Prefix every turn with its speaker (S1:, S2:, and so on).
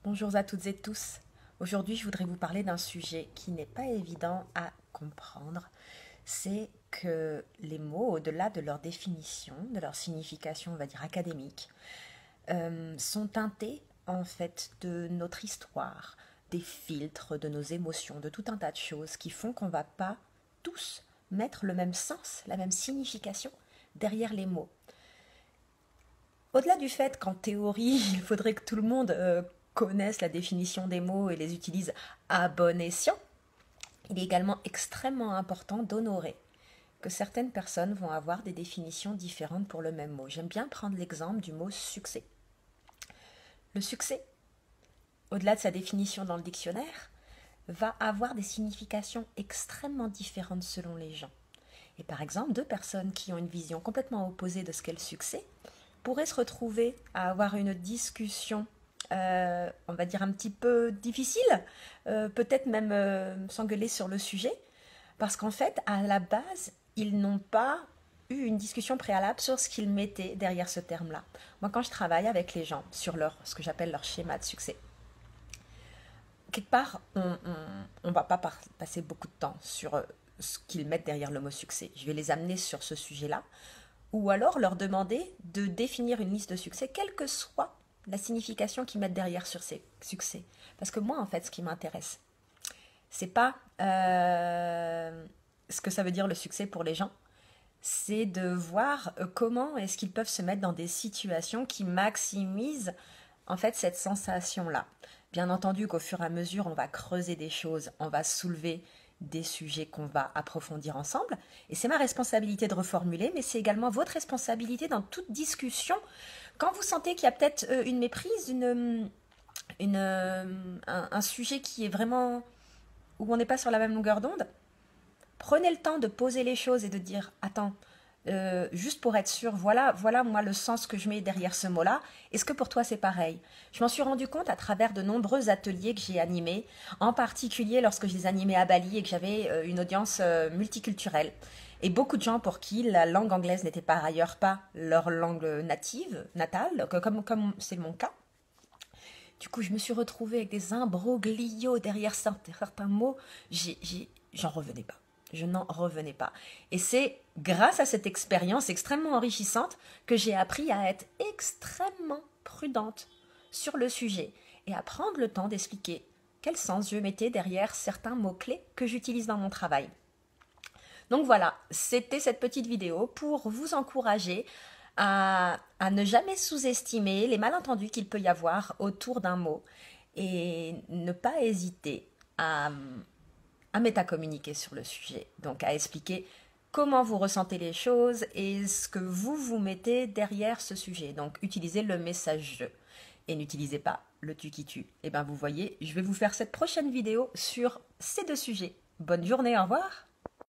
S1: Bonjour à toutes et tous. Aujourd'hui, je voudrais vous parler d'un sujet qui n'est pas évident à comprendre. C'est que les mots, au-delà de leur définition, de leur signification, on va dire académique, sont teintés en fait de notre histoire, des filtres, de nos émotions, de tout un tas de choses qui font qu'on ne va pas tous mettre le même sens, la même signification derrière les mots. Au-delà du fait qu'en théorie, il faudrait que tout le monde connaisse la définition des mots et les utilise à bon escient, il est également extrêmement important d'honorer que certaines personnes vont avoir des définitions différentes pour le même mot. J'aime bien prendre l'exemple du mot succès. Le succès, au-delà de sa définition dans le dictionnaire, va avoir des significations extrêmement différentes selon les gens. Et par exemple, deux personnes qui ont une vision complètement opposée de ce qu'est le succès pourraient se retrouver à avoir une discussion, on va dire un petit peu difficile, peut-être même s'engueuler sur le sujet, parce qu'en fait, à la base, ils n'ont pas eu une discussion préalable sur ce qu'ils mettaient derrière ce terme-là. Moi, quand je travaille avec les gens sur ce que j'appelle leur schéma de succès, quelque part, on ne va pas passer beaucoup de temps sur ce qu'ils mettent derrière le mot succès. Je vais les amener sur ce sujet-là, ou alors leur demander de définir une liste de succès, quelle que soit la signification qu'ils mettent derrière sur ces succès. Parce que moi, en fait, ce qui m'intéresse, c'est pas ce que ça veut dire le succès pour les gens, c'est de voir comment est-ce qu'ils peuvent se mettre dans des situations qui maximisent en fait cette sensation-là. Bien entendu qu'au fur et à mesure, on va creuser des choses, on va soulever des sujets qu'on va approfondir ensemble. Et c'est ma responsabilité de reformuler, mais c'est également votre responsabilité dans toute discussion. Quand vous sentez qu'il y a peut-être une méprise, un sujet qui est vraiment où on n'est pas sur la même longueur d'onde, prenez le temps de poser les choses et de dire « Attends, juste pour être sûr, voilà moi le sens que je mets derrière ce mot-là. Est-ce que pour toi c'est pareil ?» Je m'en suis rendu compte à travers de nombreux ateliers que j'ai animés, en particulier lorsque je les animais à Bali et que j'avais une audience multiculturelle. Et beaucoup de gens pour qui la langue anglaise n'était par ailleurs pas leur langue natale, comme c'est mon cas. Du coup, je me suis retrouvée avec des imbroglios derrière certains mots. J'en revenais pas. Je n'en revenais pas. Et c'est grâce à cette expérience extrêmement enrichissante que j'ai appris à être extrêmement prudente sur le sujet et à prendre le temps d'expliquer quel sens je mettais derrière certains mots-clés que j'utilise dans mon travail. Donc voilà, c'était cette petite vidéo pour vous encourager à ne jamais sous-estimer les malentendus qu'il peut y avoir autour d'un mot et ne pas hésiter à métacommuniquer sur le sujet, donc à expliquer comment vous ressentez les choses et ce que vous mettez derrière ce sujet. Donc utilisez le message je et n'utilisez pas le tu qui tue. Et bien vous voyez, je vais vous faire cette prochaine vidéo sur ces deux sujets. Bonne journée, au revoir.